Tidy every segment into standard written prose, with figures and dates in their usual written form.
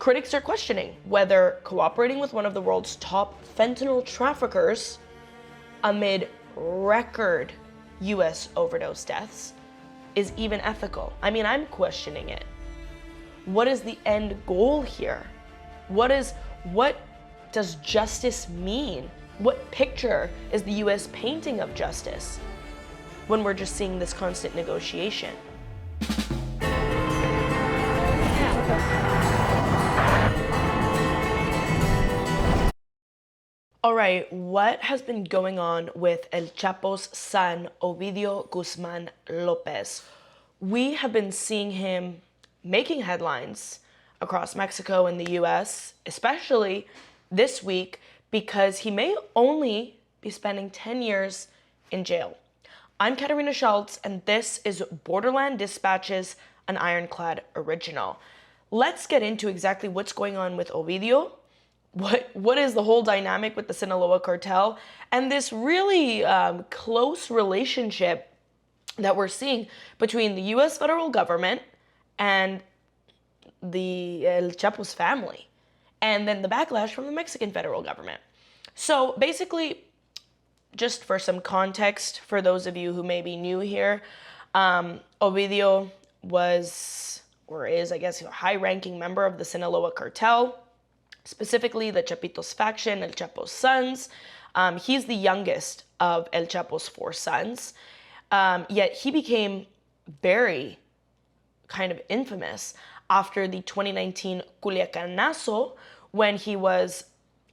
critics are questioning whether cooperating with one of the world's top fentanyl traffickers amid record U.S. overdose deaths is even ethical. I mean, I'm questioning it. What is the end goal here? What does justice mean? What picture is the U.S. painting of justice when we're just seeing this constant negotiation? All right, what has been going on with El Chapo's son, Ovidio Guzmán Lopez? We have been seeing him making headlines across Mexico and the US, especially this week, because he may only be spending 10 years in jail. I'm Katarina Szulc, and this is Borderland Dispatches, an Ironclad original. Let's get into exactly what's going on with Ovidio. What is the whole dynamic with the Sinaloa cartel, and this really close relationship that we're seeing between the U.S. federal government and the El Chapo's family, and then the backlash from the Mexican federal government. So basically, just for some context, for those of you who may be new here, Ovidio was, or is, I guess, a high-ranking member of the Sinaloa cartel, specifically the Chapitos faction, El Chapo's sons. He's the youngest of El Chapo's 4 sons, yet he became very kind of infamous after the 2019 Culiacanazo, when he was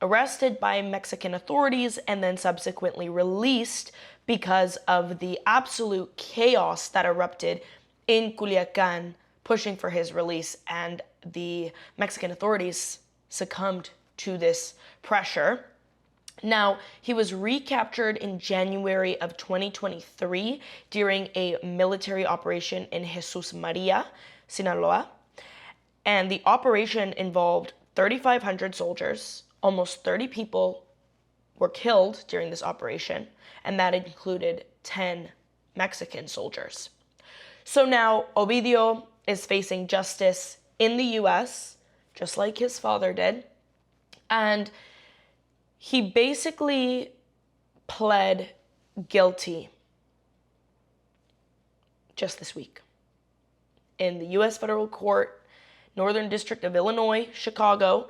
arrested by Mexican authorities and then subsequently released because of the absolute chaos that erupted in Culiacan, pushing for his release, and the Mexican authorities succumbed to this pressure. Now, he was recaptured in January of 2023 during a military operation in Jesus Maria, Sinaloa. And the operation involved 3,500 soldiers. Almost 30 people were killed during this operation, and that included 10 Mexican soldiers. So now Ovidio is facing justice in the US, just like his father did. And he basically pled guilty just this week in the U.S. federal court, Northern District of Illinois, Chicago.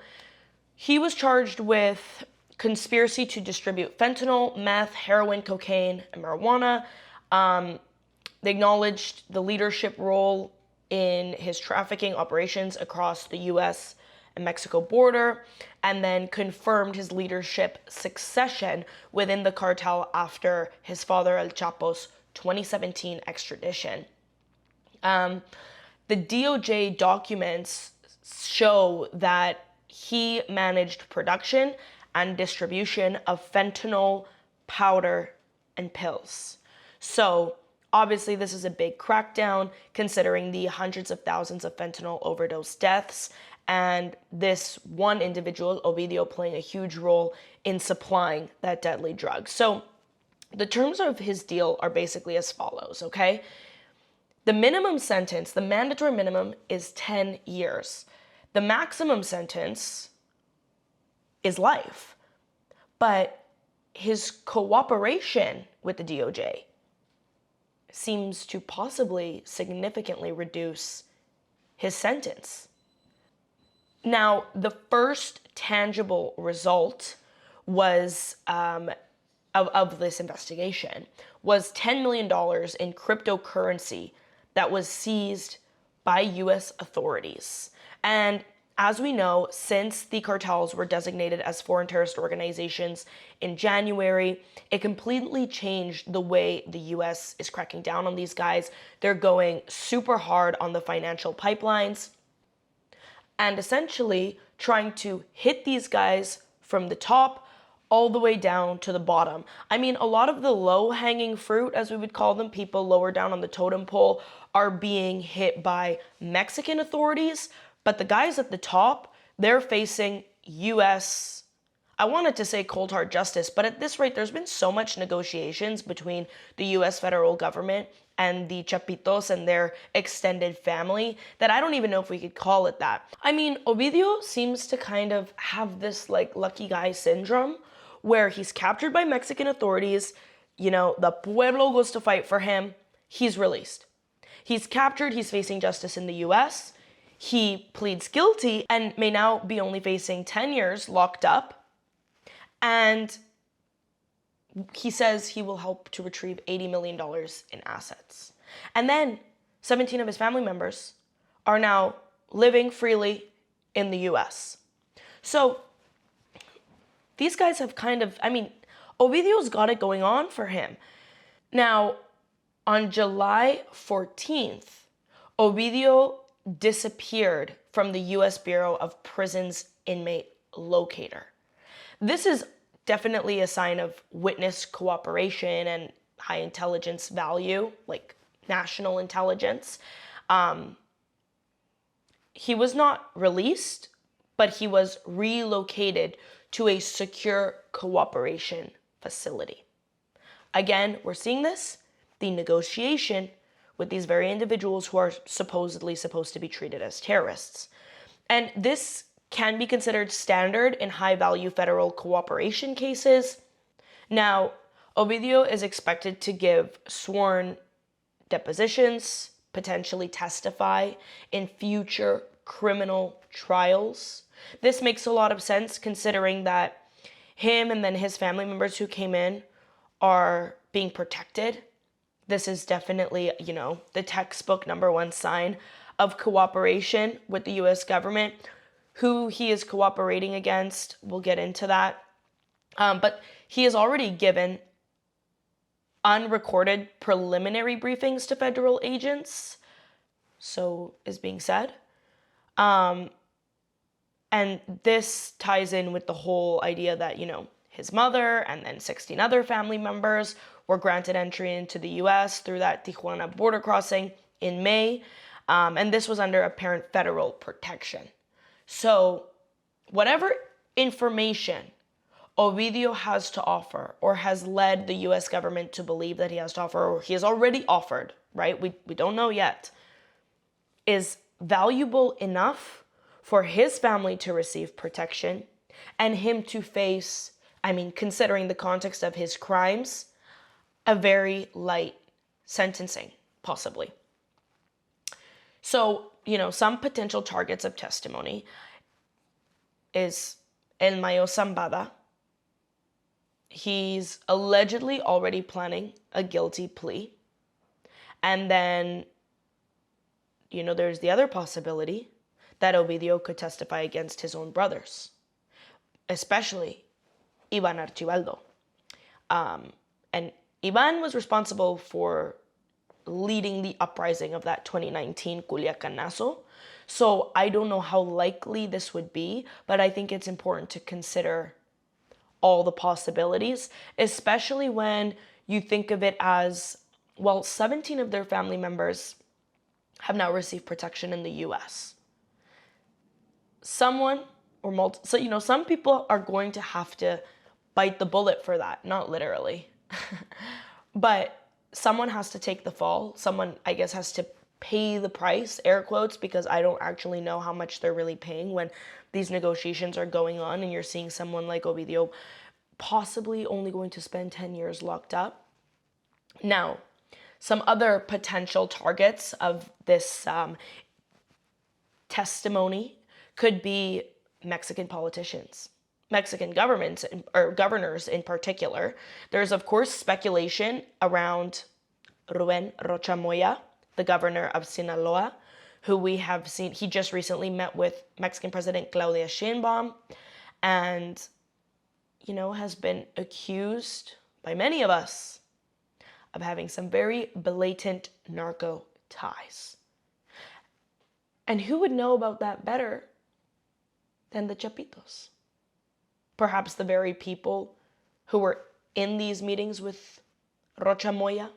He was charged with conspiracy to distribute fentanyl, meth, heroin, cocaine, and marijuana. They acknowledged the leadership role in his trafficking operations across the U.S. and Mexico border, and then confirmed his leadership succession within the cartel after his father El Chapo's 2017 extradition. The DOJ documents show that he managed production and distribution of fentanyl, powder, and pills. So obviously, this is a big crackdown considering the hundreds of thousands of fentanyl overdose deaths, and this one individual, Ovidio, playing a huge role in supplying that deadly drug. So the terms of his deal are basically as follows, okay? The minimum sentence, the mandatory minimum, is 10 years. The maximum sentence is life. But his cooperation with the DOJ seems to possibly significantly reduce his sentence. Now, the first tangible result was of this investigation was $10 million in cryptocurrency that was seized by U.S. authorities. And as we know, since the cartels were designated as foreign terrorist organizations in January, it completely changed the way the U.S. is cracking down on these guys. They're going super hard on the financial pipelines and essentially trying to hit these guys from the top all the way down to the bottom. I mean, a lot of the low-hanging fruit, as we would call them, people lower down on the totem pole, are being hit by Mexican authorities, but the guys at the top, they're facing U.S. I wanted to say cold hard justice, but at this rate, there's been so much negotiations between the U.S. federal government and the Chapitos and their extended family that I don't even know if we could call it that. I mean, Ovidio seems to kind of have this like lucky guy syndrome where he's captured by Mexican authorities, you know, the pueblo goes to fight for him, he's released. He's captured, he's facing justice in the U.S., he pleads guilty and may now be only facing 10 years locked up. And he says he will help to retrieve $80 million in assets. And then 17 of his family members are now living freely in the US. So these guys have kind of, I mean, Ovidio's got it going on for him. Now, on July 14th, Ovidio disappeared from the US Bureau of Prisons inmate locator. This is definitely a sign of witness cooperation and high intelligence value, like national intelligence. He was not released, but he was relocated to a secure cooperation facility. Again, we're seeing this, the negotiation with these very individuals who are supposedly supposed to be treated as terrorists. And this can be considered standard in high-value federal cooperation cases. Now, Ovidio is expected to give sworn depositions, potentially testify in future criminal trials. This makes a lot of sense considering that him and then his family members who came in are being protected. This is definitely, you know, the textbook #1 sign of cooperation with the U.S. government. Who he is cooperating against, we'll get into that. But he has already given unrecorded preliminary briefings to federal agents, so is being said. And this ties in with the whole idea that, you know, his mother and then 16 other family members were granted entry into the U.S. through that Tijuana border crossing in May. And this was under apparent federal protection. So whatever information Ovidio has to offer or has led the U.S. government to believe that he has to offer or he has already offered, right? We don't know yet, is valuable enough for his family to receive protection and him to face, I mean, considering the context of his crimes, a very light sentencing, possibly. So, you know, some potential targets of testimony is El Mayo Zambada. He's allegedly already planning a guilty plea. And then, you know, there's the other possibility that Ovidio could testify against his own brothers, especially Ivan Archibaldo. And Ivan was responsible for leading the uprising of that 2019 Culiacanazo. So I don't know how likely this would be, but I think it's important to consider all the possibilities, especially when you think of it as, well, 17 of their family members have now received protection in the US. Someone or so, you know, some people are going to have to bite the bullet for that, not literally. But someone has to take the fall. Someone, I guess, has to pay the price, air quotes, because I don't actually know how much they're really paying when these negotiations are going on and you're seeing someone like Ovidio possibly only going to spend 10 years locked up. Now, some other potential targets of this testimony could be Mexican politicians, Mexican governments or governors in particular. There's, of course, speculation around Rubén Rocha Moya, the governor of Sinaloa, who we have seen, he just recently met with Mexican President Claudia Sheinbaum and, you know, has been accused by many of us of having some very blatant narco ties. And who would know about that better than the Chapitos? Perhaps the very people who were in these meetings with Rocha Moya.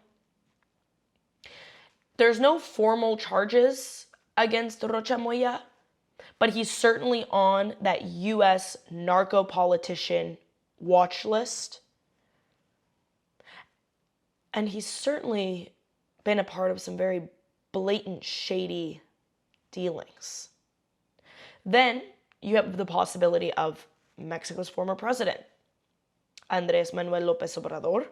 There's no formal charges against Rocha Moya, but he's certainly on that U.S. narco politician watch list. And he's certainly been a part of some very blatant, shady dealings. Then you have the possibility of Mexico's former president, Andrés Manuel Lopez Obrador,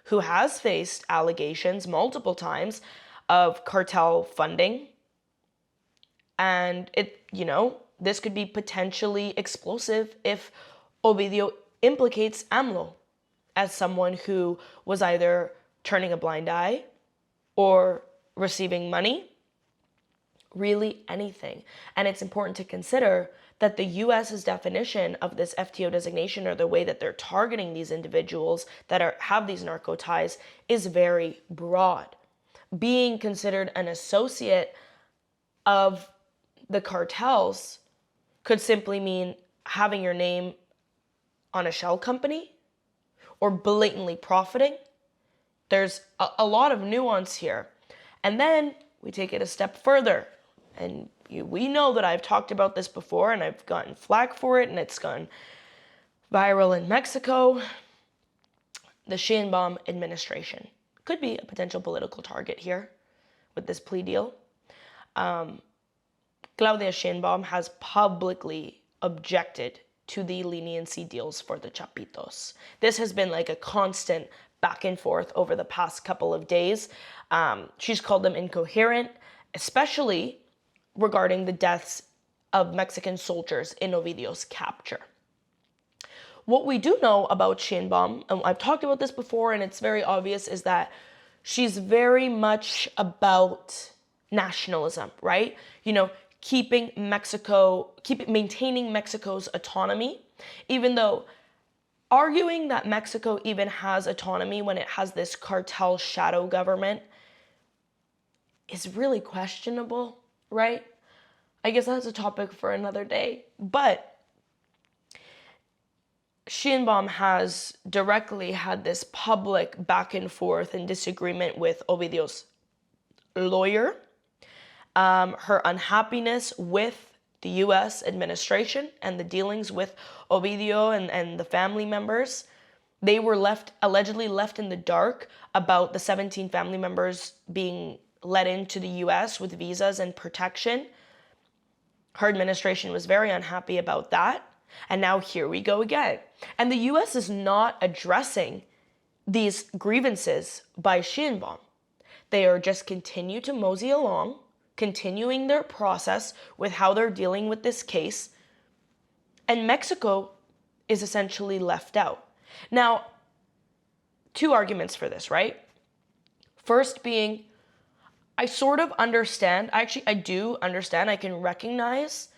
who has faced allegations multiple times of cartel funding. And this could be potentially explosive if Ovidio implicates AMLO as someone who was either turning a blind eye or receiving money, really anything. And it's important to consider that the U.S.'s definition of this FTO designation, or the way that they're targeting these individuals that have these narco ties, is very broad. Being considered an associate of the cartels could simply mean having your name on a shell company or blatantly profiting. There's a lot of nuance here. And then we take it a step further. And we know that I've talked about this before, and I've gotten flack for it, and it's gone viral in Mexico. The Sheinbaum administration could be a potential political target here with this plea deal. Claudia Sheinbaum has publicly objected to the leniency deals for the Chapitos. This has been like a constant back and forth over the past couple of days. She's called them incoherent, especially regarding the deaths of Mexican soldiers in Ovidio's capture. What we do know about Sheinbaum, and I've talked about this before and it's very obvious, is that she's very much about nationalism, right? Maintaining Mexico's autonomy, even though arguing that Mexico even has autonomy when it has this cartel shadow government is really questionable, right? I guess that's a topic for another day. But Sheinbaum has directly had this public back and forth and disagreement with Ovidio's lawyer, her unhappiness with the U.S. administration and the dealings with Ovidio and the family members. They were allegedly left in the dark about the 17 family members being let into the U.S. with visas and protection. Her administration was very unhappy about that. And now here we go again. And the U.S. is not addressing these grievances by Sheinbaum. They are just continue to mosey along, continuing their process with how they're dealing with this case. And Mexico is essentially left out. Now, two arguments for this, right? First being, I sort of understand, I do understand, I can recognize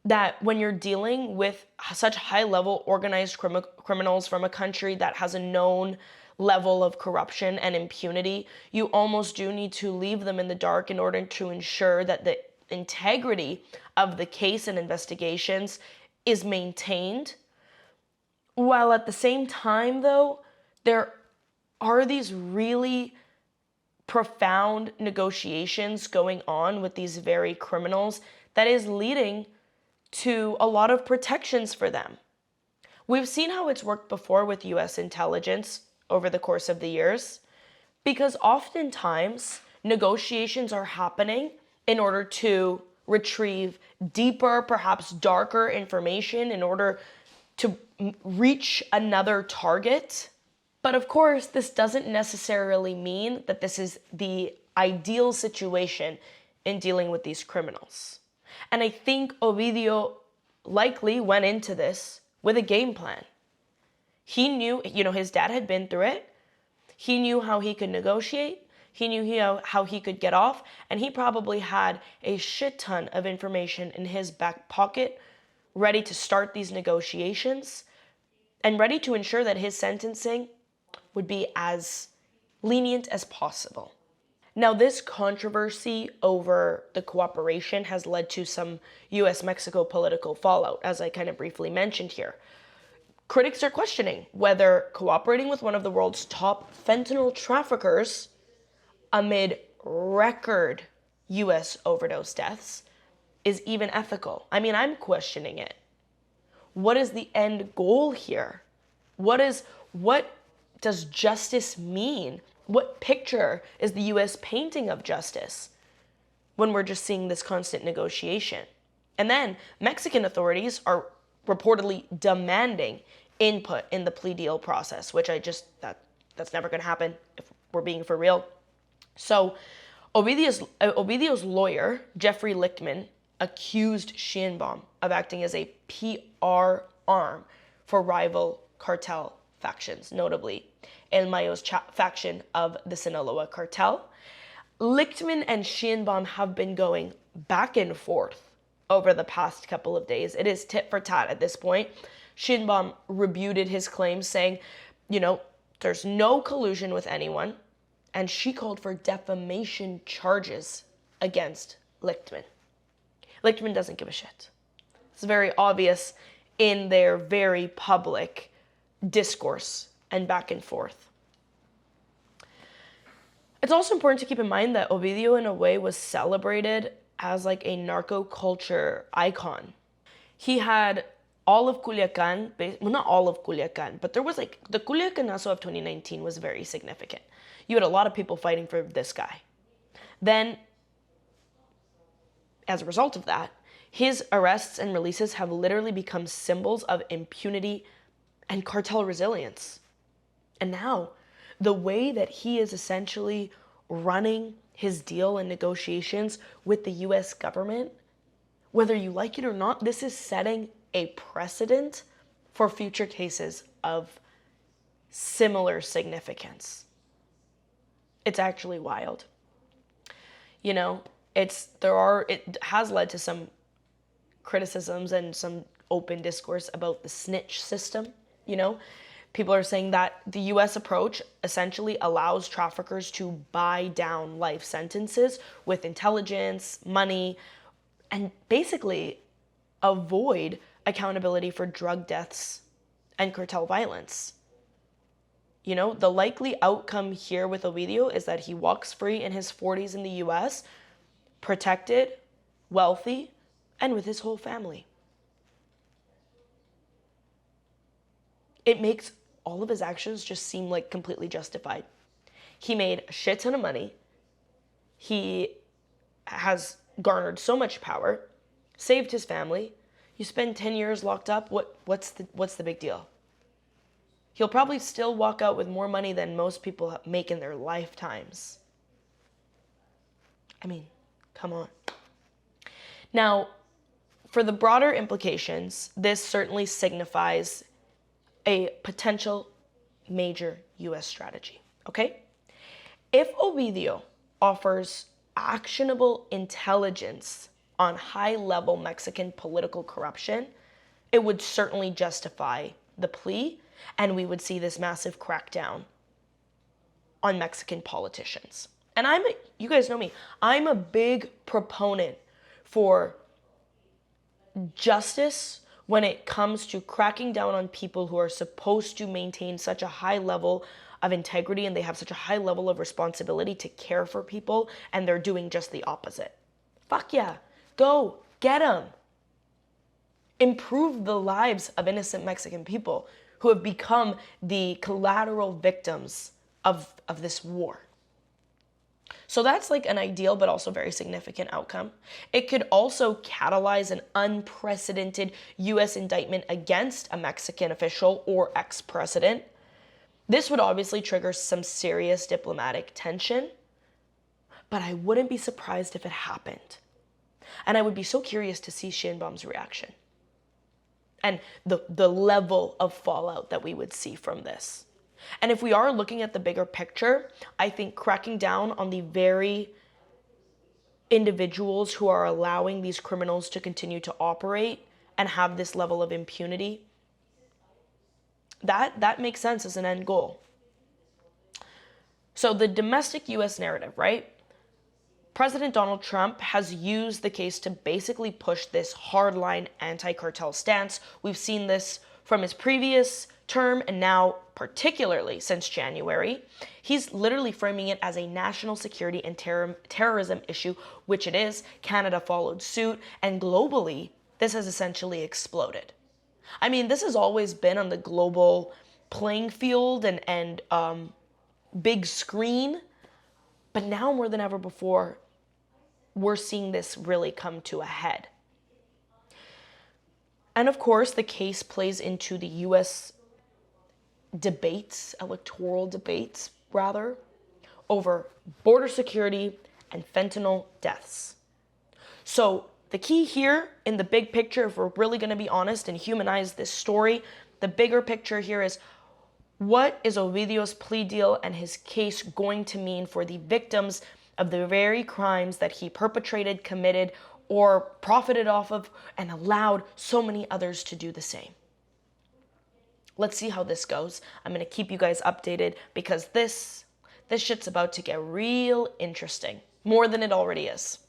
that when you're dealing with such high-level organized criminals from a country that has a known level of corruption and impunity, you almost do need to leave them in the dark in order to ensure that the integrity of the case and investigations is maintained. While at the same time, though, there are these really profound negotiations going on with these very criminals that is leading to a lot of protections for them. We've seen how it's worked before with U.S. intelligence over the course of the years, because oftentimes negotiations are happening in order to retrieve deeper, perhaps darker information in order to reach another target. But of course, this doesn't necessarily mean that this is the ideal situation in dealing with these criminals. And I think Ovidio likely went into this with a game plan. He knew, his dad had been through it. He knew how he could negotiate. He knew how he could get off. And he probably had a shit ton of information in his back pocket ready to start these negotiations and ready to ensure that his sentencing would be as lenient as possible. Now, this controversy over the cooperation has led to some U.S. Mexico political fallout, as I kind of briefly mentioned here. Critics are questioning whether cooperating with one of the world's top fentanyl traffickers amid record U.S. overdose deaths is even ethical. I mean, I'm questioning it. What is the end goal here? What does justice mean? What picture is the U.S. painting of justice when we're just seeing this constant negotiation? And then Mexican authorities are reportedly demanding input in the plea deal process, which that's never going to happen if we're being for real. So Ovidio's lawyer, Jeffrey Lichtman, accused Sheinbaum of acting as a PR arm for rival cartel factions, notably El Mayo's faction of the Sinaloa cartel. Lichtman and Sheinbaum have been going back and forth over the past couple of days. It is tit for tat at this point. Sheinbaum rebutted his claims, saying, there's no collusion with anyone, and she called for defamation charges against Lichtman. Lichtman doesn't give a shit. It's very obvious in their very public discourse and back and forth. It's also important to keep in mind that Ovidio, in a way, was celebrated as like a narco culture icon. He had all of Culiacan, well, not all of Culiacan, but there was like, the Culiacanazo of 2019 was very significant. You had a lot of people fighting for this guy. Then, as a result of that, his arrests and releases have literally become symbols of impunity and cartel resilience. And now, the way that he is essentially running his deal and negotiations with the U.S. government, whether you like it or not, this is setting a precedent for future cases of similar significance. It's actually wild. It has led to some criticisms and some open discourse about the snitch system. People are saying that the U.S. approach essentially allows traffickers to buy down life sentences with intelligence, money, and basically avoid accountability for drug deaths and cartel violence. The likely outcome here with Ovidio is that he walks free in his 40s in the U.S., protected, wealthy, and with his whole family. It makes all of his actions just seem like completely justified. He made a shit ton of money. He has garnered so much power, saved his family. You spend 10 years locked up, what's the big deal? He'll probably still walk out with more money than most people make in their lifetimes. I mean, come on. Now, for the broader implications, this certainly signifies a potential major U.S. strategy, okay? If Ovidio offers actionable intelligence on high-level Mexican political corruption, it would certainly justify the plea, and we would see this massive crackdown on Mexican politicians. And you guys know me, I'm a big proponent for justice when it comes to cracking down on people who are supposed to maintain such a high level of integrity and they have such a high level of responsibility to care for people, and they're doing just the opposite. Fuck yeah. Go. Get them. Improve the lives of innocent Mexican people who have become the collateral victims of this war. So that's like an ideal but also very significant outcome. It could also catalyze an unprecedented U.S. indictment against a Mexican official or ex-president. This would obviously trigger some serious diplomatic tension, but I wouldn't be surprised if it happened. And I would be so curious to see Sheinbaum's reaction and the level of fallout that we would see from this. And if we are looking at the bigger picture, I think cracking down on the very individuals who are allowing these criminals to continue to operate and have this level of impunity, that makes sense as an end goal. So the domestic U.S. narrative, right? President Donald Trump has used the case to basically push this hardline anti-cartel stance. We've seen this from his previous term, and now particularly since January, he's literally framing it as a national security and terrorism issue, which it is. Canada followed suit, and globally, this has essentially exploded. I mean, this has always been on the global playing field and big screen, but now more than ever before, we're seeing this really come to a head. And of course, the case plays into the U.S. electoral debates, over border security and fentanyl deaths. So the key here in the big picture, if we're really going to be honest and humanize this story, the bigger picture here is, what is Ovidio's plea deal and his case going to mean for the victims of the very crimes that he perpetrated, committed, or profited off of, and allowed so many others to do the same? Let's see how this goes. I'm going to keep you guys updated because this shit's about to get real interesting, more than it already is.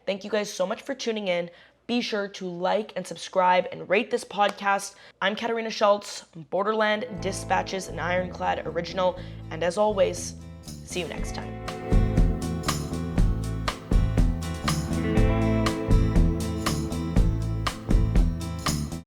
Thank you guys so much for tuning in. Be sure to like and subscribe and rate this podcast. I'm Katarina Szulc, Borderland, Dispatches, and Ironclad original. And as always, see you next time.